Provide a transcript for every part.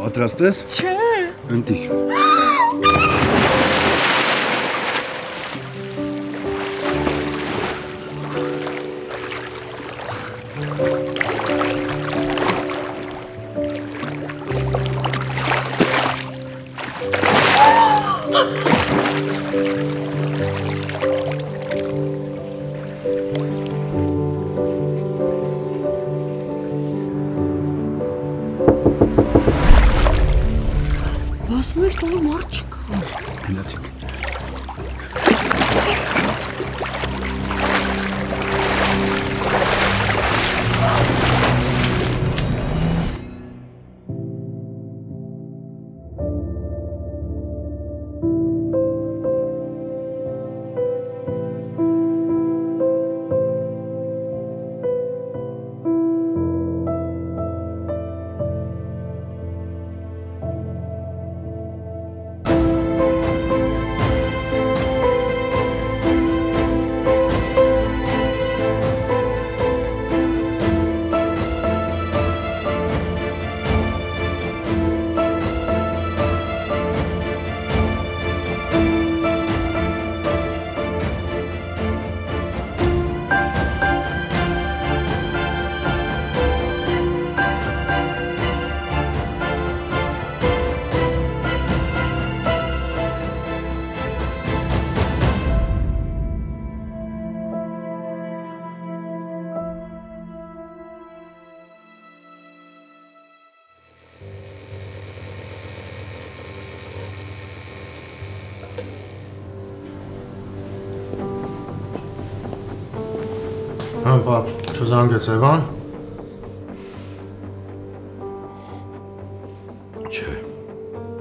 Պատրաստ ես։ Չէ։ Ընտիր։ Պապ, չզանգեց Էվան։ Չէ։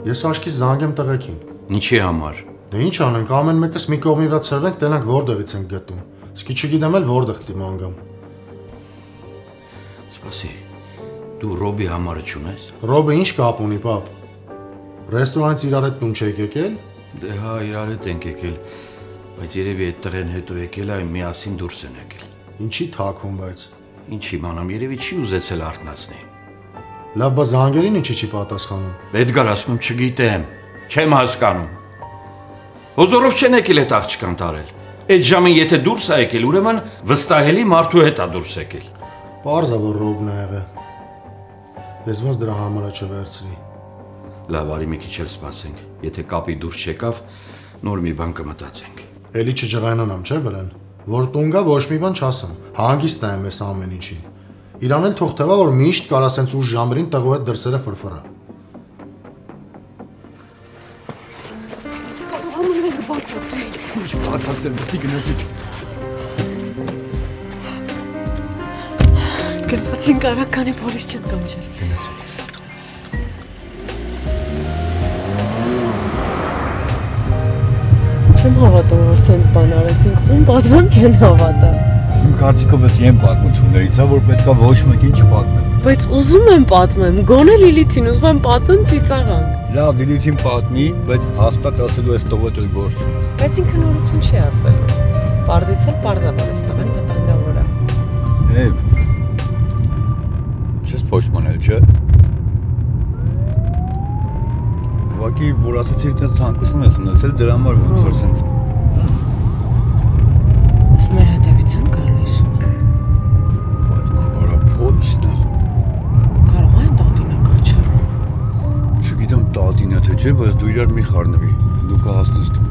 Ես աչքից զանգեմ տղեկին։ Ինչի համար։ Դե ինչ անենք, ամեն մեկս մի կողմի վրա ցրվենք, տենանք որտեղից ենք գտնում։ Իսկի չգիտեմ էլ որտեղ դիման գամ։ Սպասի, դու Ռոբի համարը չունես։ Ռոբը ինչ կապ ունի, պապ։ Ռեստորանից իրար հետ տուն չեք եկել։ Դե հա, իրար հետ ենք եկել, բայց երևի այդ տղեն հետո եկել այ միասին դուրս են եկել։ Ինչի թաքուն, բայց։ Ինչ իմանամ, երևի չի ուզեցել արթնացնի։ Լավ, բա զանգերին ինչի չի պատասխանում։ Էդգար, ասում եմ, չգիտեմ, չեմ հասկանում։ Հոզորով չեն եկել այդ աղջկան տարել։ Այդ ժամին եթե դուրս է եկել, ուրեմն վստահելի մարդու հետ է դուրս եկել։ Պարզ է, որ Ռոբն է եղել։ Ես ոնց դրա համարը չվերցրի։ Լավ, արի մի քիչ էլ սպասենք։ Եթե կապի դուրս չեկավ, նոր մի բան կմտածենք։ Էլի չջղայնանամ, չէ՞ վրան։ Որ տուն գա ոչ մի բան չասեմ, հանգիստ նայեմ ես ամեն ինչին։ Իրան էլ թող թվա, որ միշտ կարա սենց ուշ ժամերին տղու հետ դրսերը ֆրֆրա։ Ինչ բացատրեմ, ստի գնացիք։ Գնացինք արագ, քանի պոլիս չեն կանչել։ Չեմ հավատում, որ սենց բան արեցինք, ում պատման չեն հավատա։ Իմ կարծիքով ես եմ պատմություններից, որ պետքա ոչ մեկին չպատմեմ։ Բայց ուզում եմ պատմեմ, գոնե Լիլիթին ուզում եմ պատմեմ ծիծաղանք։ Լավ, Լիլիթին պատմի, բայց հաստատ ասելու ես տողոտ էլ գործ չունես։ Բայց ինքը նորություն չի ասելու։ Պարզից էլ պարզաբար ես տղեն վտանգավոր է։ Եվ չես փոշմանել, չէ՞։ Ուղղակի, որ ասացիր, թե ցանկություն ես ունեցել, դրա համար ոնց որ սենց։ Ես մեր հետևից եմ գալիս։ Վայ, քորա փոլիսն է։ Կարող է տատինը կանչել։ Չգիտեմ տատինը թե չէ, բայց դու իրար մի խառնվի։ Դու կհասնես տուն։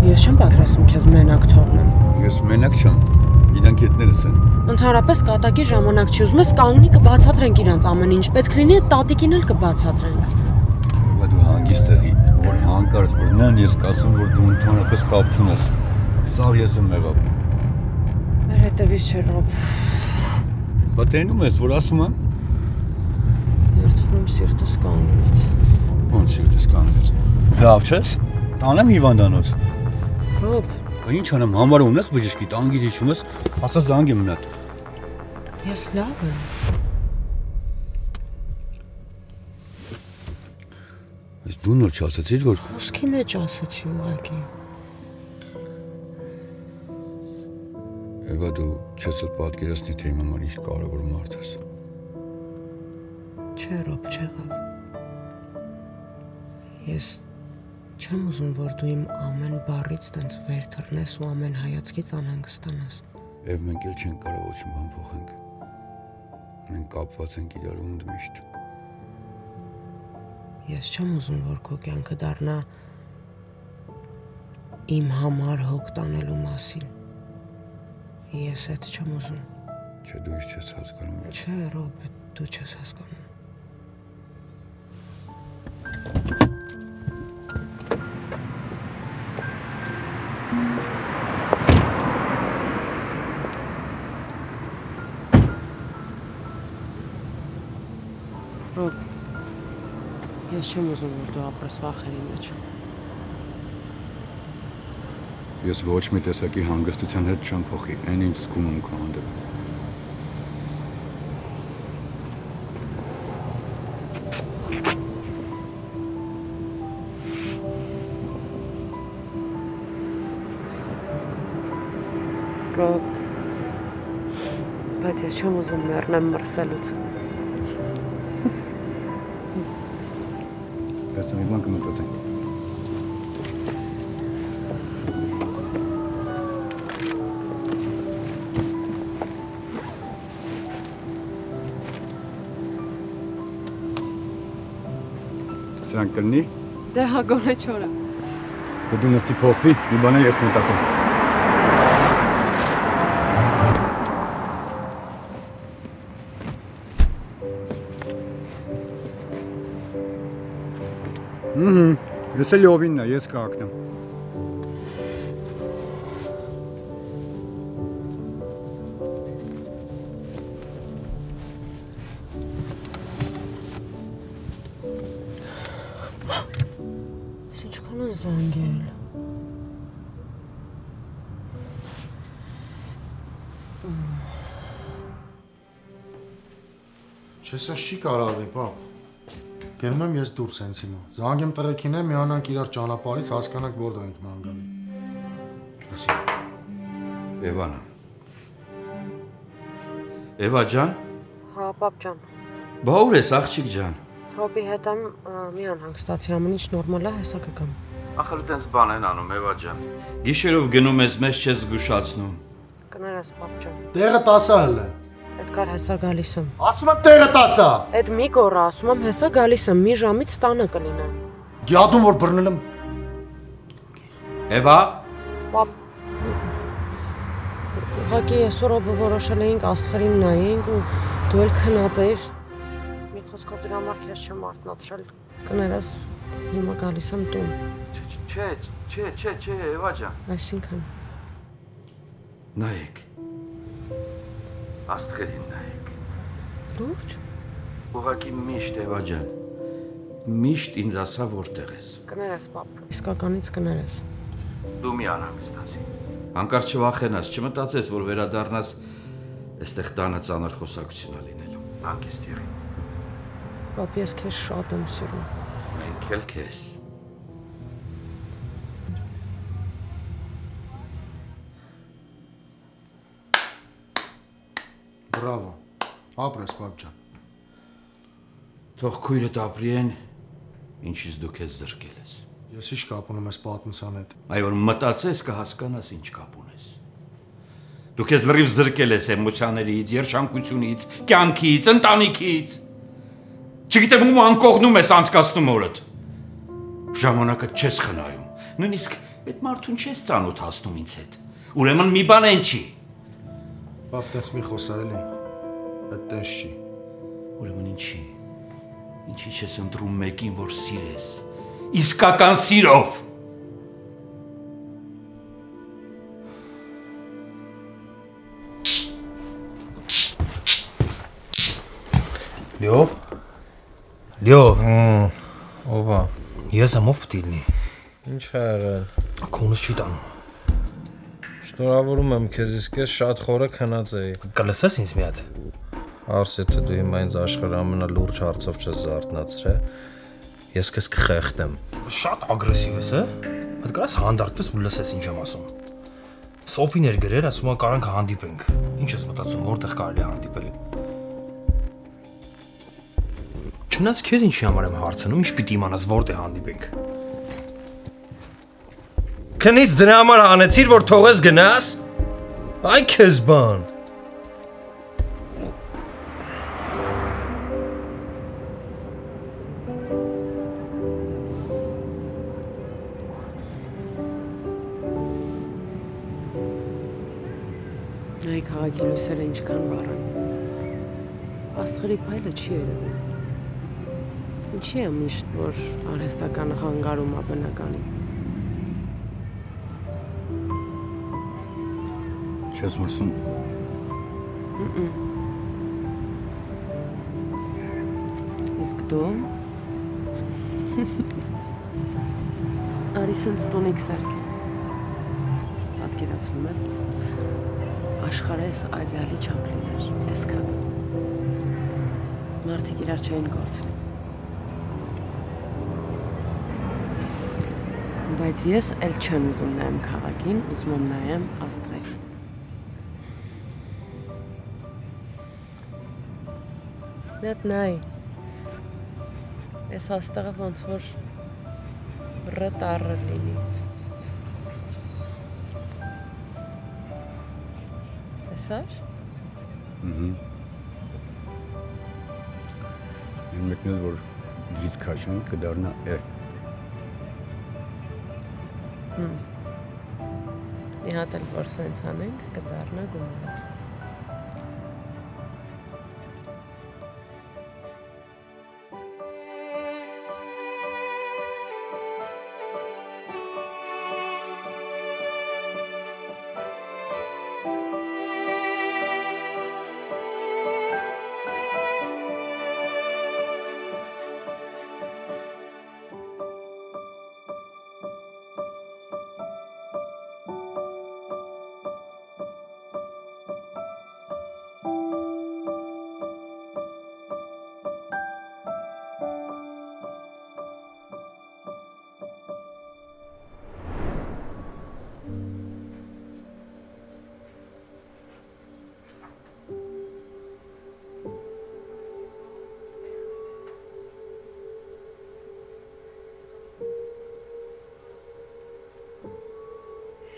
Ես չեմ պատրաստում քեզ մենակ թողնեմ։ Ես մենակ չեմ։ Իրանք հետներս են։ Ընդհանրապես կատակի ժամանակ չի, ուզում ես կանգնի կբացատրենք իրանց ամեն ինչ։ Պետք լինի այդ տատիկին էլ կբացատրենք։ Բայց դու հանգիստ եղի, որ հանկարծ բռնան, ես կասեմ, որ դու ընդհանրապես կապ չունես։ Սաղ ես եմ եղավ։ Մեր հետևից չէ Ռոբ։ Բա տենում ես, որ ասում եմ։ Երդվում սիրտս կանգնեց։ Ոնց սիրտս կանգնեց։ Լավ չես։ Տանեմ հիվանդանոց։ Ռոբ, Ինչ անեմ, համարը ունես բժշկի, տանգի ճիշում ես, ասա զանգեմ նա։ ես լավ եմ։ Ես դու նոր չասացիր, որ Խոսքի մեջ ասացի ուղղակի։ Եվա դու չես էլ պատկերացնի, թե իմ համար ինչ կարևոր մարդ ես։ Չէ, Ռոբ, չեղավ։ Ես չեմ ուզում, որ դու իմ ամեն բառից տենց վեր թռնես ու ամեն հայացքից անհանգստանաս։ Եվ մենք էլ չենք կարող ոչ մի բան փոխենք։ Մենք կապված ենք իրար ու ընդմիշտ։ Ես չեմ ուզում, որ քո կյանքը դառնա իմ համար հոգ տանելու մասին։ Ես այդ չեմ ուզում։ Չէ, դու ինչ չես հասկանում։ Չէ, Ռոբ, դու չես հասկանում։ Ռոբ, ես չեմ ուզում, որ դու ապրես վախերի մեջ։ Ես ոչ մի տեսակի հանգստության հետ չեմ փոխի, այն ինչ զգում եմ քո հանդեպ։ Ռոբ, բայց ես չեմ ուզում մեռնեմ մրսելուց։ Ես մի բան կմտածենք։ Սրանք կլինի։ Դե հա գոնե չորա։ Դու նստի փոխվի, մի բան ես մտածեմ։ Ես էլ ովինն է, ես կհագնեմ։ Ինչքան են զանգել։ Չես չի կարողի, պապ։ Գնում եմ ես դուրս հենց հիմա։ Զանգեմ տղեկին է, միանանք իրար ճանապարհից հասկանանք որտեղ ենք ման գալի։ Եվանա։ Եվա ջան։ Հա, պապ ջան։ Բա ուր ես աղջիկ ջան։ Ռոբի հետ եմ մի անհանգստացի, ամեն ինչ նորմալ է, հեսա կգամ։ Ախր տենց բան են անում, Եվա ջան։ Գիշերով գնում ես, մեզ չես զգուշացնում։ Կներես, պապ ջան։ Տեղը 10-ը հələ։ Էդգար հեսա գալիս եմ։ Ասում եմ տեղը 10-ը։ Այդ մի գոռա, ասում եմ հեսա գալիս եմ, մի ժամից տանը կլինեմ։ Գյադում որ բռնել եմ։ Եվա։ Պապ։ Ուղղակի ես Ռոբը որոշել էինք աստղերին նայենք ու դու էլ քնած էիր։ Մի խոսքով դրա համար քեզ չեմ արթնացրել։ Կներես, հիմա գալիս եմ տուն։ Չէ, Եվա ջան։ Այսինքն։ Նայեք։ Աստղերին նայեք։ Լուրջ։ Ուղղակի միշտ Եվա ջան։ Միշտ ինձ ասա որտեղ ես։ Կներես, պապ։ Իսկականից կներես։ Դու մի անհանգստացի։ Հանկարծ չվախենաս, չմտածես, որ վերադառնաս այստեղ տանը ծանր խոսակցություն լինելու։ Հանգիստ եղի։ Պապ, ես քեզ շատ եմ սիրում։ Մենք էլ քեզ։ Բրավո։ Ապրես, պապ ջան։ Թող քույրդ ապրիեն, ինչից դու քեզ զրկել ես։ Ես ի՞նչ կապ ունեմ այս պատմության հետ։ Այ որ մտածես կհասկանաս ինչ կապ ունես։ Դու քեզ լրիվ զրկել ես էմոցիաներից, երջանկությունից, կյանքից, ընտանիքից։ Չգիտեմ ում անկողնում ես անցկացնում օրդ։ Ժամանակը չես խնայում։ Նույնիսկ այդ մարդուն չես ծանոթացնում ինձ հետ։ Ուրեմն մի բան են չի։ Պապ, տես մի խոսա էլի։ Այդ տես չի։ Ուրեմն ինչի։ Ինչի չես ընտրում մեկին, որ սիրես։ Իսկական սիրով։ Լյով։ Լյով։ Ովա։ Ես եմ ով պետք է լինի։ Ինչ ա եղել։ Քոնս չի տանում։ Շնորհավորում եմ քեզ, իսկ ես շատ խորը քնած էի։ Կլսես ինձ մի հատ։ Արս եթե դու հիմա ինձ աշխարհի ամենալուրջ հարցով չես զարթնացրել, ես քեզ կխեղդեմ։ Շատ ագրեսիվ ես, Պետք է կարաս հանդարտվես ու լսես ինչ եմ ասում։ Սոֆին էր գրել, ասում է կարանք հանդիպենք։ Ինչ ես մտածում, որտեղ կարելի է հանդիպել։ Չնայած քեզ ինչի համար եմ հարցնում, ինչ պիտի իմանաս որտեղ հանդիպենք։ Քնից դրա համար հանեցիր, որ թողես գնաս։ Այ քեզ բան։ Այ քաղաքի լույսերը ինչքան վառ են։ Աստղերի փայլը չի երևում։ Ինչի է միշտ, որ արհեստականը խանգարում է բնականին։ Չես մրսում։ Իսկ դու։ Արի սենց տոնիկ սարք։ Պատկերացնում ես։ Աշխարհը այդյալի չափ լիներ, այսքան։ Մարդիկ իրար չէին կորցնի։ Բայց ես էլ չեմ ուզում նայեմ քաղաքին, ուզում եմ նայեմ աստղերին։ Մետ նայ։ Այս աստղը ոնց որ ռտարը լինի։ Տեսար։ Են մեկնել, որ դրից քաշան կդառնա է։ Մի հատ էլ որ սենց անենք, կդառնա գումարած։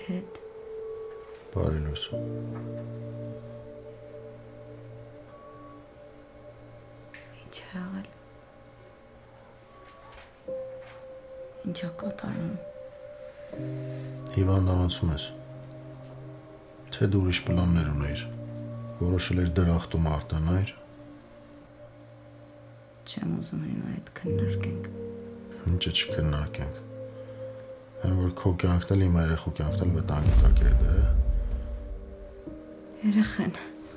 Հետ։ Բարի լույս։ Ինչ է աղել։ Ինչ է կատարում։ Հիվանդանոցում ես։ Թե դու ուրիշ պլաններ ունեիր։ Որոշել էր դրախտում արտանայր։ Չեմ ուզում հիմա այդ քննարկենք։ Ինչը չքննարկենք։ Այն որ քո կյանքն էլ իմ երեխու կյանքն էլ վտանգի տակ էր դրել։ Երեխեն։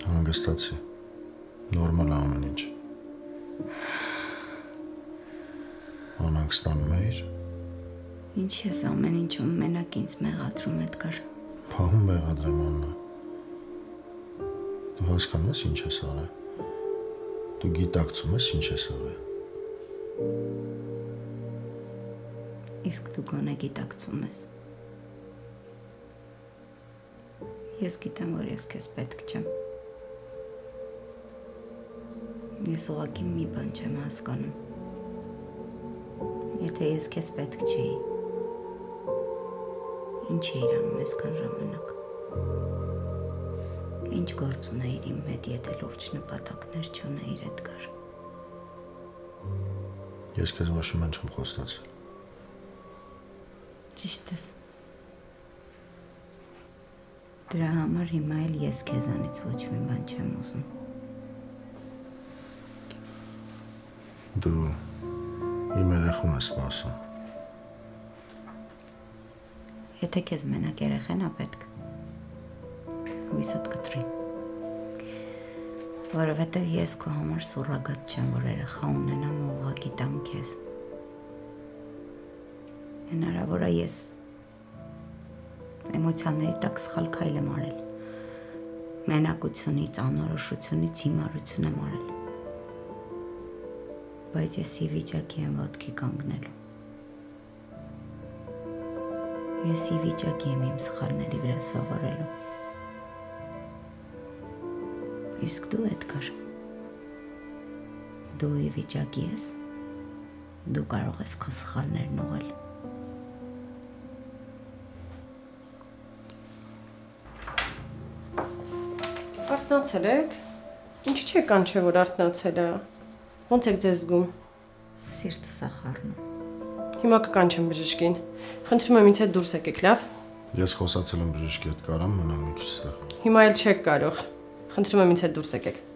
Հանգստացի։ Նորմալ է ամեն ինչ։ Անհանգստանում էիր։ Ինչ ես ամեն ինչում մենակ ինձ մեղադրում Էդգար։ Փահում մեղադրեմ Աննա։ Դու հասկանում ես ինչ ես արել։ Դու գիտակցում ես ինչ ես արել։ Իսկ դու գոնե գիտակցում ես։ Ես գիտեմ, որ ես քեզ պետք չեմ։ Ես ուղղակի մի բան չեմ հասկանում։ Եթե ես քեզ պետք չէի, ինչ էիր անում այսքան ժամանակ։ Ինչ գործ ունեիր իմ հետ, եթե լուրջ նպատակներ չունեիր Էդգար։ Ես քեզ ոչ մի բան չեմ խոստացել։ Ճիշտ ես։ Դրա համար հիմա էլ ես քեզանից ոչ մի բան չեմ ուզում։ Դու իմ երեխուն ես սպասում։ Եթե քեզ մենակ երեխեն է պետք, հույսդ կտրի։ Որովհետև ես քո համար սուրրոգատ չեմ, որ երեխա ունենամ ու ուղղակի տամ քեզ։ Հնարավոր է ես էմոցիաների տակ սխալ քայլ եմ արել։ Մենակությունից, անորոշությունից հիմարություն եմ արել։ Բայց ես ի վիճակի եմ ոտքի կանգնելու։ Ես ի վիճակի եմ իմ սխալների վրա սովորելու։ Իսկ դու Էդգար, դու ի վիճակի ես։ Դու կարող ես քո սխալներն ուղղել։ Արթնացել եք։ Ինչի՞ չեք կանչել, որ արթնացել է։ Ոնց եք ձեզ զգում։ Սիրտս է խառնում։ Հիմա կկանչեմ բժշկին։ Խնդրում եմ ինձ հետ դուրս եկեք, լավ։ Ես խոսացել եմ բժշկի հետ, կարամ մնամ մի քիչ ստեղ։ Հիմա էլ չեք կարող։ Խնդրում եմ ինձ հետ դուրս եկեք։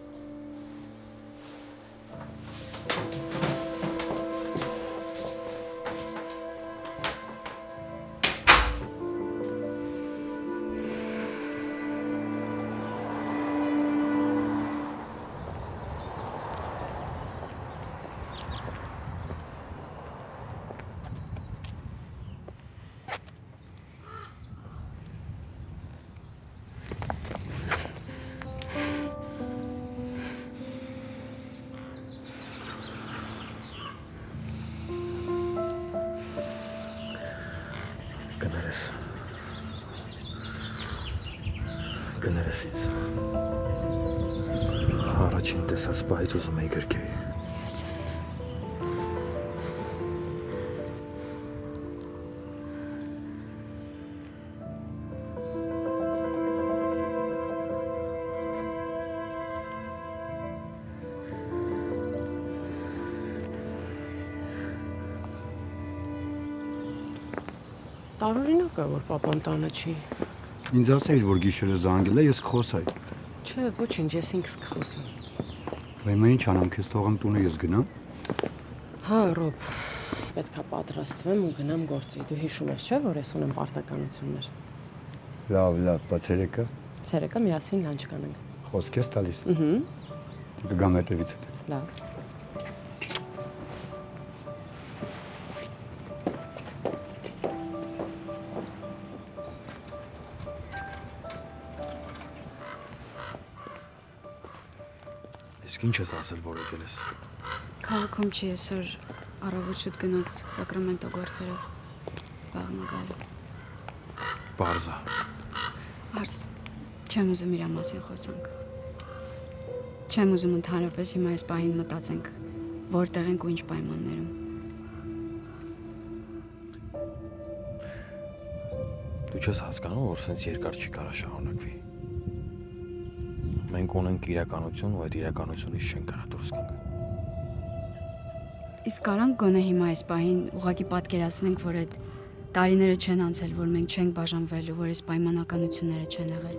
Գներես ինձ։ Առաջին տեսած պահից ուզում էի գրկեի։ Տարօրինակ է, որ պապան տանը չի։ Ինձ ասեիր, որ գիշերը զանգել է, ես կխոսայի։ Չէ, ոչինչ, ես ինքս կխոսեմ։ Վայմա ինչ անամ, քեզ թողեմ տունը ես գնամ։ Հա, Ռոբ, պետքա պատրաստվեմ ու գնամ գործի։ Դու հիշում ես, չէ՞, որ ես ունեմ պարտականություններ։ Լավ, բայց երեկը Ցերեկը միասին լանչ կանենք։ խոսք ես տալիս։ Կգամ հետևից հետ։ Լավ։ Իսկ ինչ ես ասել, որ եկել ես։ Քաղաքում չի այսօր առավոտ շուտ գնաց Սակրամենտո գործերով վաղն գալու։ Բարձա։ Արս, չեմ ուզում իր մասին խոսանք։ Չեմ ուզում ընդհանրապես հիմա այս պահին մտածենք, որտեղ ենք ու ինչ պայմաններում։ Դու չես հասկանում, որ սենց երկար չի կարա շարունակվի։ Մենք ունենք իրականություն ու այդ իրականությունից չենք կարա դուրս գանք։ Իսկ կարանք գոնե հիմա այս պահին ուղղակի պատկերացնենք, որ այդ տարիները չեն անցել, որ մենք չենք բաժանվել ու որ այս պայմանականությունները չեն եղել։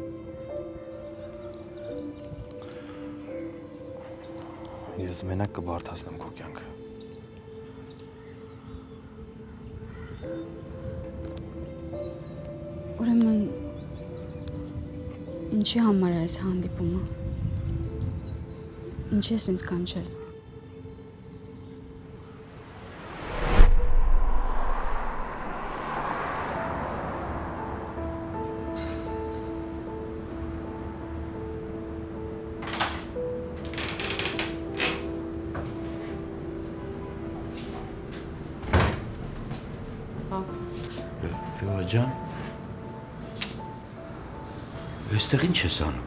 Ես մենակ կբարդացնեմ քո կյանքը։ Ուրեմն ինչի համար է այս հանդիպումը։ Ինչի ես ինձ կանչել։ Ջան, այստեղ ինչ ես անում։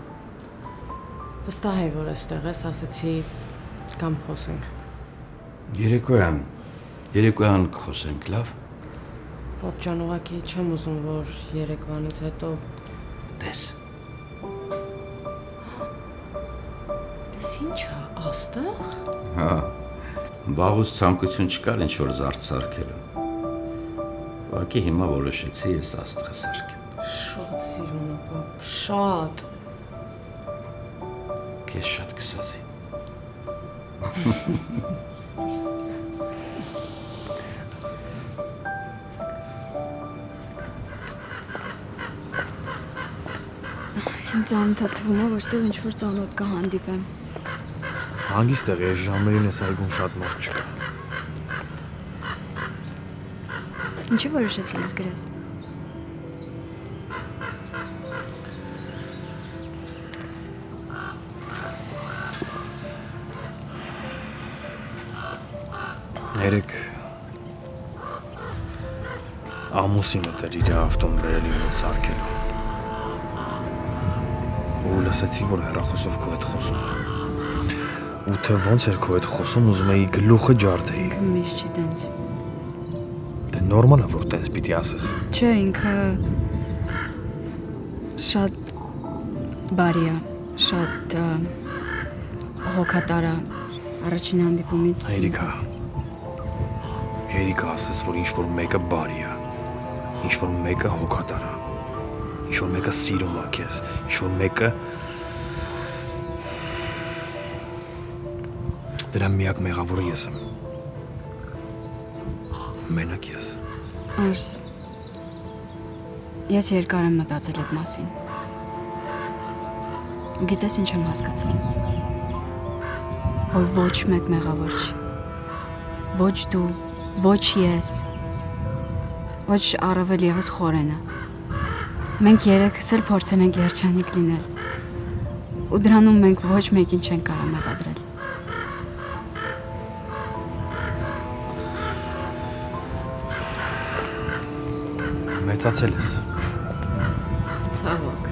Վստահ եմ, որ այստեղ ես, ասացի կամ խոսենք։ Երեկոյան կխոսենք, լավ։ Պապ ջան, ուղղակի չեմ ուզում, որ երեկվանից հետո Տես։ Էս ինչ է, աստեղ։ Հա։ Վաղուց ցանկություն չկար ինչ որ զարդ սարքելու։ Ուղղակի հիմա որոշեցի ես աստղը սարքեմ։ Շատ սիրում եմ, պապ, շատ։ Քեզ շատ կսազի։ Ինձ թվում է, որ ստեղ ինչ-որ ծանոթ կհանդիպեմ։ Հանգիստ եղի, այս ժամերին այս այգուն շատ մարդ չկա։ Ինչի որոշեցի ինձ գրես։ Երեք ամուսինը դեր իր ավտոն բերելի մոտ սարքելու։ Ու լսեցի, որ հեռախոսով քո հետ խոսում։ Ու թե ոնց էր քո հետ խոսում, ուզում էի գլուխը ջարդեի։ Միշտ չի տենց։ Դե նորմալ է, որ տենց պիտի ասես։ Չէ, ինքը շատ բարի է, շատ հոգատար է առաջին հանդիպումից։ Երիկա ասես, որ ինչ-որ մեկը բարի է, ինչ-որ մեկը հոգատար է, ինչ-որ մեկը սիրում է քեզ, ինչ-որ մեկը դրա միակ մեղավորը ես եմ։ Մենակ ես։ Արս, ես երկար եմ մտածել այդ մասին։ Ու գիտես ինչ եմ հասկացել, որ ոչ մեկ մեղավոր չի, ոչ դու, ոչ ես, ոչ առավել ևս Խորենը։ Մենք երեքս էլ փորձել ենք երջանիկ լինել, ու դրանում մենք ոչ մեկին չենք կարող մեղադրել։ Մեծացել ես։ Ցավոք։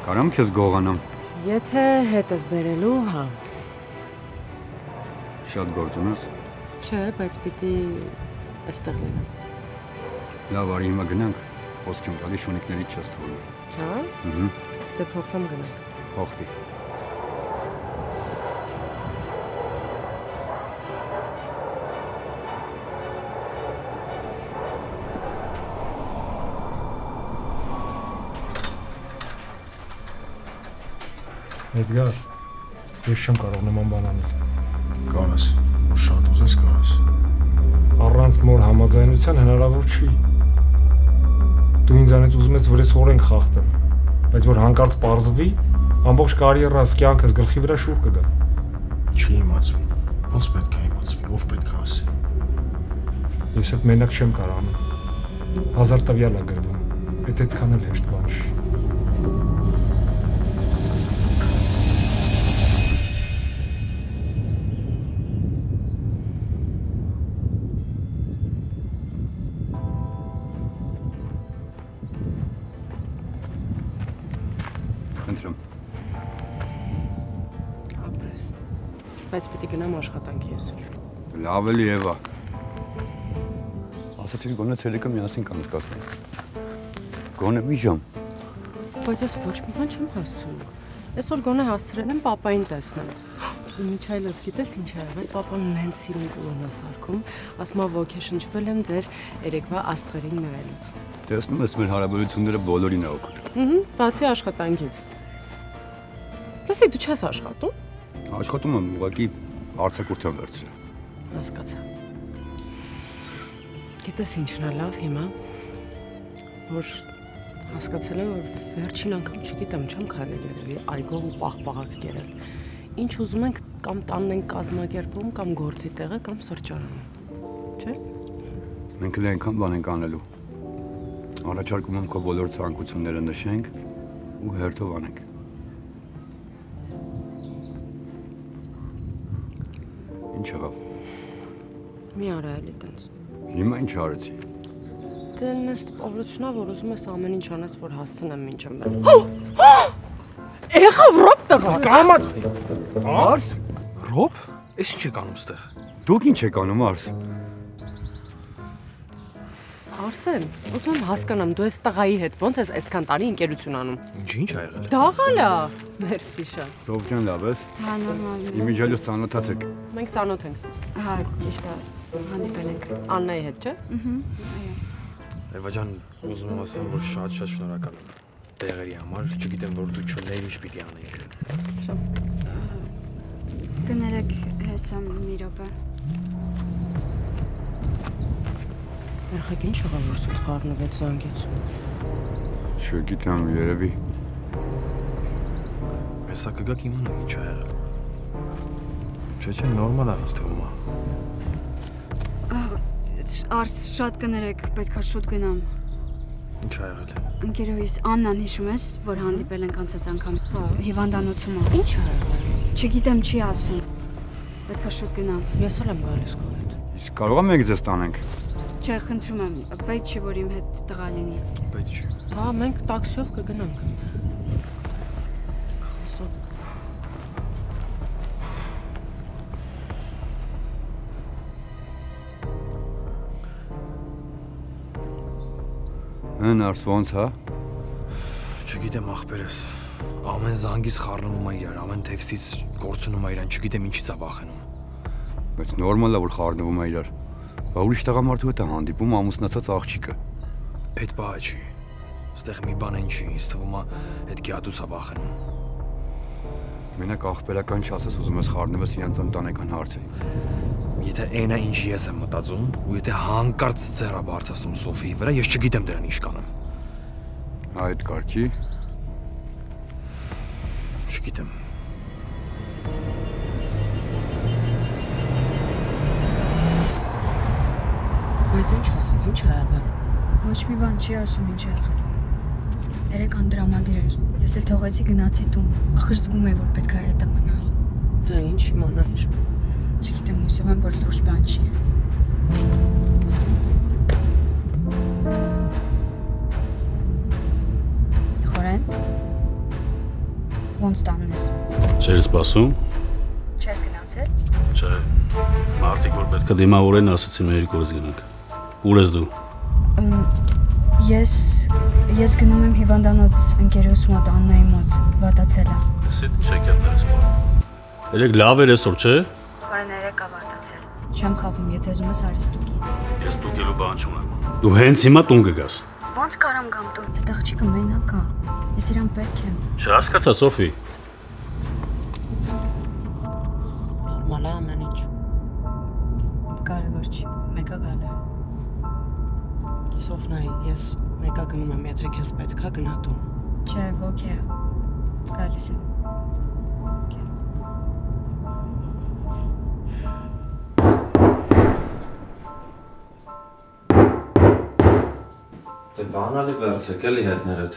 Կարամ քեզ գողանամ։ Եթե հետս բերելու, հա։ Շատ գործ ունես։ Չէ, բայց պիտի այստեղ լինեմ։ Լավ, արի հիմա գնանք։ Խոսք եմ տալի շունիկների չես թողնի։ Հա։ Դե փոխեմ գնանք։ Փոխվի։ Էդգար, ես չեմ կարող նման բան անել։ Կարաս, որ շատ ուզես կարաս։ Առանց մոր համաձայնության հնարավոր չի։ Դու ինձանից ուզում ես վրես օրենք խախտել, բայց որ հանկարծ պարզվի, ամբողջ կարիերաս կյանքս գլխի վրա շուռ կգա։ Չի իմացվի։ Ոնց պետք է իմացվի, ով պետք է ասի։ Ես այդ մենակ չեմ կարող անել։ 1000 տվյալ է գրվում։ Այդ այդքան էլ հեշտ բան չի։ Ընտրում։ Ապրես։ Բայց պիտի գնամ աշխատանքի ես։ Լավ էլի Եվա։ Ասացիր գոնե ցերեկը միասին կանցկացնենք։ Գոնե մի ժամ։ Բայց ես ոչ մի բան չեմ հասցնում։ Այսօր գոնե հասցրել եմ պապային տեսնեմ։ Միչայլս գիտես ինչ է եղել, պապան նենց սիրուն կլոն է սարքում, ասում է ոգեշնչվել եմ ձեր երեկվա աստղերին նայելուց։ Տեսնում ես մեր հարաբերությունները բոլորին է օգուտ։ Բացի աշխատանքից։ Լսի, դու չես աշխատում։ Աշխատում եմ, ուղղակի արձակուրդ եմ վերցրել։ Հասկացա։ Գիտես ինչն է լավ հիմա, որ հասկացել եմ, որ վերջին անգամ չգիտեմ, չեմ քայլել երևի այգով ու պաղպաղակ կերել։ Ինչ ուզում ենք կամ տանն ենք կազմակերպում, կամ գործի տեղը, կամ սրճարանում։ Չէ՞։ Մենք էլ այնքան բան ենք անելու։ Առաջարկում եմ քո բոլոր ցանկությունները նշենք ու հերթով անենք։ Ինչ եղավ։ Մի արա էլի տենց։ Հիմա ինչ արեցի։ Դե նես տպավորությունա, որ ուզում ես ամեն ինչ անես, որ հասցնեմ մինչև մեր։ Եղավ ռոպ տղա։ Կամած։ Արս։ Ռոպ։ Էս ինչ եք անում ստեղ։ Դուք ինչ եք անում, Արս։ Արսեն, ուզում եմ հասկանամ, դու ես տղայի հետ ոնց ես այսքան տարի ընկերություն անում։ Ինչ ա եղել։ Դաղալ է։ Մերսի շատ։ Սովջան լավ ես։ Հա, նորմալ։ Իմիջիալուց ծանոթացեք։ Մենք ծանոթ ենք։ Հա, ճիշտ է, հանդիպել ենք։ Աննայի հետ, չէ՞։ Եվա ջան, ուզում եմ ասեմ, որ շատ շնորհակալ եմ տեղերի համար, չգիտեմ, որ դու չներ ինչ պիտի անեիք։ Կներեք, հեսա մի րոպե։ Երեխեք ինչ եղավ, որ սուտ խառնվեց զանգից։ Չգիտեմ, երևի։ Հեսա կգաք իմանաք ինչ ա եղել։ Չէ, նորմալ է ինձ թվում է։ Արս շատ կներեք, պետք է շուտ գնամ։ Ինչ ա եղել։ Ընկերոյիս Աննան հիշում ես, որ հանդիպել ենք անցած անգամ հիվանդանոցում։ Ինչ ա եղել։ Չգիտեմ, չի ասում։ Պետք է շուտ գնամ։ Ես էլ եմ գալիս քո հետ։ Իսկ կարող եմ մեկ ձեզ տանենք։ Չէ, խնդրում եմ, պետք չի, որ իմ հետ տղա լինի։ Պետք չի։ Հա, մենք տաքսիով կգնանք։ Խոսո։ Հեն արս ոնց հա։ Չգիտեմ ախպերս։ Ամեն զանգից խառնվում է իրար, ամեն տեքստից գործունում է իրան, չգիտեմ ինչից է վախենում։ Բայց նորմալ է որ խառնվում է իրար։ Բա ուրիշ տղամարդու հետ է հանդիպում ամուսնացած աղջիկը։ Այդ բանը չի։ Ստեղ մի բան են չի, ինձ թվում է այդ գյադուց է վախենում։ Մենակ ախպերական չասես ուզում ես խառնվես իրանց ընտանեկան հարցերին։ Եթե այնա ինչի ես եմ մտածում, ու եթե հանկարծ ձեռը բարձրացնում Սոֆիի վրա, ես չգիտեմ դրան ինչ կանեմ։ Այդ կարգի։ Չգիտեմ։ Բայց ինչ ասած, ինչ ա եղել։ Ոչ մի բան չի ասում ինչ ա եղել։ Երեք անդրամադիր էր։ Ես էլ թողեցի գնացի տուն։ Ախր զգում եմ, որ պետք է հետը մնայի։ Դե ինչ իմանայիր։ Չգիտեմ, հուսով եմ, որ լուրջ բան չի։ Խորեն։ Ոնց տանն ես։ Չեր սպասում։ Չես գնացել։ Չէ։ Մարդիկ որ պետք է դիմավորեն, ասացի մեր երկու գնանք։ Ուր ես դու։ Ես գնում եմ հիվանդանոց ընկերուս մոտ, Աննայի մոտ, վատացել է։ Էսի չեկյատներ ես պարում։ Երեք լավ էր այսօր, չէ։ Խորեն երեք ա վատացել։ Չեմ խաբում, եթե ուզում ես արի ստուգի։ Ես ստուգելու բան չունեմ։ Դու հենց հիմա տուն կգաս։ Ոնց կարամ գամ տուն։ Այդ աղջիկը մենակ է։ Ես իրան պետք եմ։ Չհասկացա, Սոֆի։ Նորմալ է ամեն ինչ։ Կարևոր չի, մեկը գալու է։ Սոֆնայի, ես մեկա գնում եմ, եթե քեզ պետք է գնա տուն։ Չէ, ոգի է։ Գալիս եմ։ Դե բանալի վերցեք էլի հետներդ։